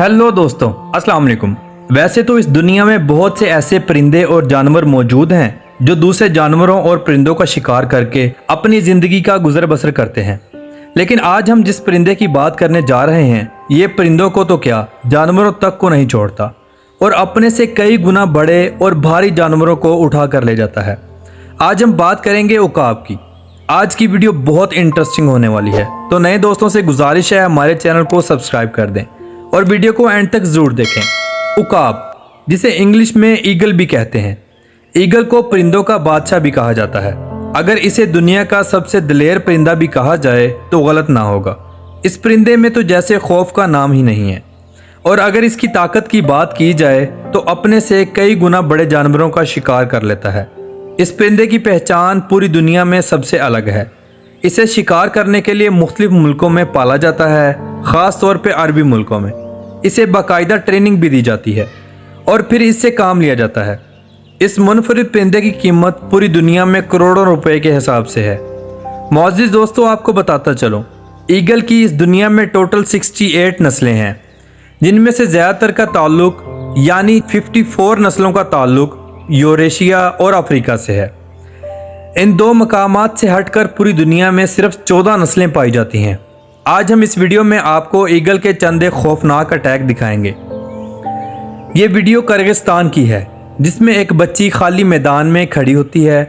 Hello दोस्तों, अस्सलाम वालेकुम। वैसे तो इस दुनिया में बहुत से ऐसे परिंदे और जानवर मौजूद हैं जो दूसरे जानवरों और परिंदों का शिकार करके अपनी ज़िंदगी का गुजर बसर करते हैं। लेकिन आज हम जिस परिंदे की बात करने जा रहे हैं, ये परिंदों को तो क्या, जानवरों तक को नहीं छोड़ता और अपने से कई गुना बड़े और भारी जानवरों को उठा कर ले जाता है। आज हम बात करेंगे उकाब की। आज की वीडियो बहुत इंटरेस्टिंग होने वाली है, तो नए दोस्तों से गुजारिश है हमारे चैनल को सब्सक्राइब कर दें और वीडियो को एंड तक जरूर देखें। उकाब, जिसे इंग्लिश में ईगल भी कहते हैं। ईगल को परिंदों का बादशाह भी कहा जाता है। अगर इसे दुनिया का सबसे दिलेर परिंदा भी कहा जाए तो गलत ना होगा। इस परिंदे में तो जैसे खौफ का नाम ही नहीं है। और अगर इसकी ताकत की बात की जाए तो अपने से कई गुना बड़े जानवरों का शिकार कर लेता है। इस परिंदे की पहचान पूरी दुनिया में सबसे अलग है। इसे शिकार करने के लिए मुख्तलिफ मुल्कों में पाला जाता है, ख़ास तौर पे अरबी मुल्कों में। इसे बाकायदा ट्रेनिंग भी दी जाती है और फिर इससे काम लिया जाता है। इस मुनफरिद परिंदे की कीमत पूरी दुनिया में करोड़ों रुपए के हिसाब से है। मौजूद दोस्तों, आपको बताता चलो, ईगल की इस दुनिया में टोटल 68 नस्लें हैं, जिनमें से ज़्यादातर का ताल्लुक यानी 54 नस्लों का ताल्लुक यूरेशिया और अफ्रीका से है। इन दो मकामात से हटकर पूरी दुनिया में सिर्फ 14 नस्लें पाई जाती हैं। आज हम इस वीडियो में आपको ईगल के चंद खौफनाक अटैक दिखाएंगे। ये वीडियो किर्गिस्तान की है, जिसमें एक बच्ची खाली मैदान में खड़ी होती है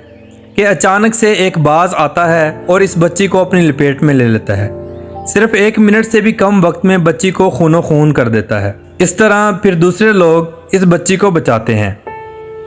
कि अचानक से एक बाज आता है और इस बच्ची को अपनी लपेट में ले लेता है। सिर्फ 1 मिनट से भी कम वक्त में बच्ची को खूनो खून कर देता है। इस तरह फिर दूसरे लोग इस बच्ची को बचाते हैं।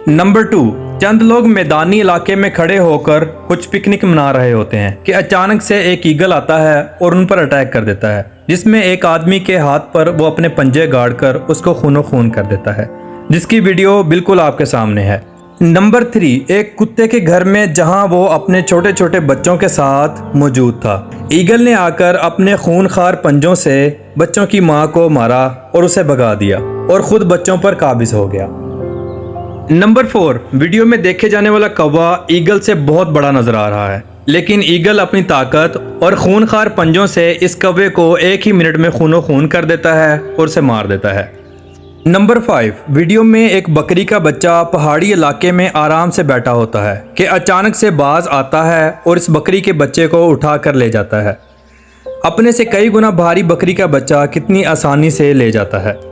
नंबर 2, चंद लोग मैदानी इलाके में खड़े होकर कुछ पिकनिक मना रहे होते हैं कि अचानक से एक ईगल आता है और उन पर अटैक कर देता है, जिसमें एक आदमी के हाथ पर वो अपने पंजे गाड़कर उसको खूनो खून कर देता है, जिसकी वीडियो बिल्कुल आपके सामने है। नंबर 3, एक कुत्ते के घर में जहां वो अपने छोटे छोटे बच्चों के साथ मौजूद था, ईगल ने आकर अपने खूनखार पंजों से बच्चों की मां को मारा और उसे भगा दिया और खुद बच्चों पर काबिज हो गया। नंबर 4, वीडियो में देखे जाने वाला कौवा ईगल से बहुत बड़ा नजर आ रहा है, लेकिन ईगल अपनी ताकत और खूनखार पंजों से इस कौवे को 1 ही मिनट में खूनो खून कर देता है और उसे मार देता है। नंबर 5, वीडियो में एक बकरी का बच्चा पहाड़ी इलाके में आराम से बैठा होता है कि अचानक से बाज आता है और इस बकरी के बच्चे को उठा कर ले जाता है। अपने से कई गुना भारी बकरी का बच्चा कितनी आसानी से ले जाता है।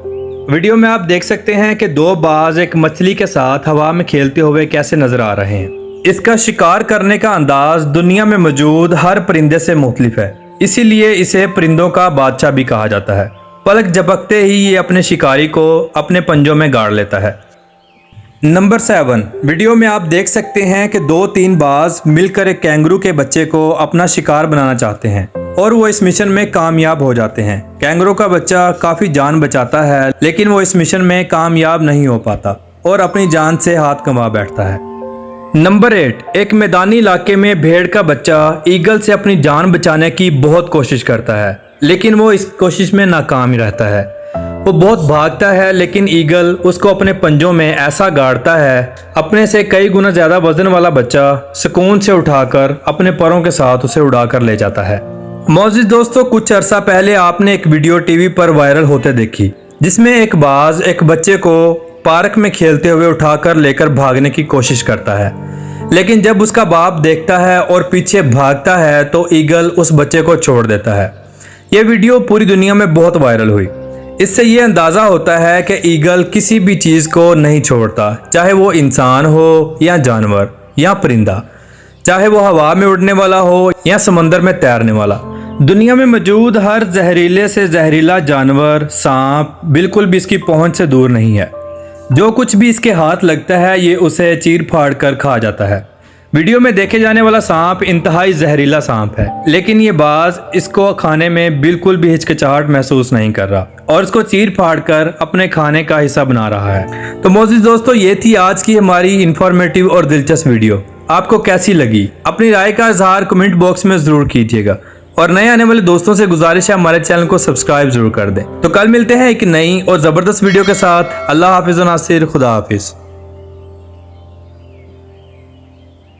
वीडियो में आप देख सकते हैं कि 2 बाज एक मछली के साथ हवा में खेलते हुए कैसे नजर आ रहे हैं। इसका शिकार करने का अंदाज दुनिया में मौजूद हर परिंदे से मुख्तलिफ है, इसीलिए इसे परिंदों का बादशाह भी कहा जाता है। पलक झपकते ही ये अपने शिकारी को अपने पंजों में गाड़ लेता है। नंबर 7, वीडियो में आप देख सकते हैं कि 2-3 बाज मिलकर एक कैंगरू के बच्चे को अपना शिकार बनाना चाहते हैं और वो इस मिशन में कामयाब हो जाते हैं। कैंगरू का बच्चा काफी जान बचाता है, लेकिन वो इस मिशन में कामयाब नहीं हो पाता और अपनी जान से हाथ कमा बैठता है। नंबर 8, एक मैदानी इलाके में भेड़ का बच्चा ईगल से अपनी जान बचाने की बहुत कोशिश करता है, लेकिन वो इस कोशिश में नाकाम ही रहता है। वो बहुत भागता है, लेकिन ईगल उसको अपने पंजों में ऐसा गाड़ता है, अपने से कई गुना ज्यादा वजन वाला बच्चा सुकून से उठाकर अपने पैरों के साथ उसे उड़ाकर ले जाता है। मौजूद दोस्तों, कुछ अरसा पहले आपने एक वीडियो टीवी पर वायरल होते देखी, जिसमें एक बाज एक बच्चे को पार्क में खेलते हुए उठाकर लेकर भागने की कोशिश करता है, लेकिन जब उसका बाप देखता है और पीछे भागता है तो ईगल उस बच्चे को छोड़ देता है। यह वीडियो पूरी दुनिया में बहुत वायरल हुई। इससे ये अंदाज़ा होता है कि ईगल किसी भी चीज़ को नहीं छोड़ता, चाहे वो इंसान हो या जानवर या परिंदा, चाहे वो हवा में उड़ने वाला हो या समंदर में तैरने वाला। दुनिया में मौजूद हर जहरीले से जहरीला जानवर, सांप, बिल्कुल भी इसकी पहुंच से दूर नहीं है। जो कुछ भी इसके हाथ लगता है ये उसे चीर फाड़ कर खा जाता है। वीडियो में देखे जाने वाला सांप इंतहाई जहरीला सांप है, लेकिन ये बाज इसको खाने में बिल्कुल भी हिचकिचाहट महसूस नहीं कर रहा और इसको चीर फाड़ कर अपने खाने का हिस्सा बना रहा है। तो मौजूद दोस्तों, ये थी आज की हमारी इंफॉर्मेटिव और दिलचस्प वीडियो। आपको कैसी लगी? अपनी राय का इजहार कमेंट बॉक्स में जरूर कीजिएगा और नए आने वाले दोस्तों से गुजारिश है हमारे चैनल को सब्सक्राइब जरूर कर दें। तो कल मिलते हैं एक नई और जबरदस्त वीडियो के साथ। अल्लाह हाफिज़ व नासिर, खुदा हाफिज़।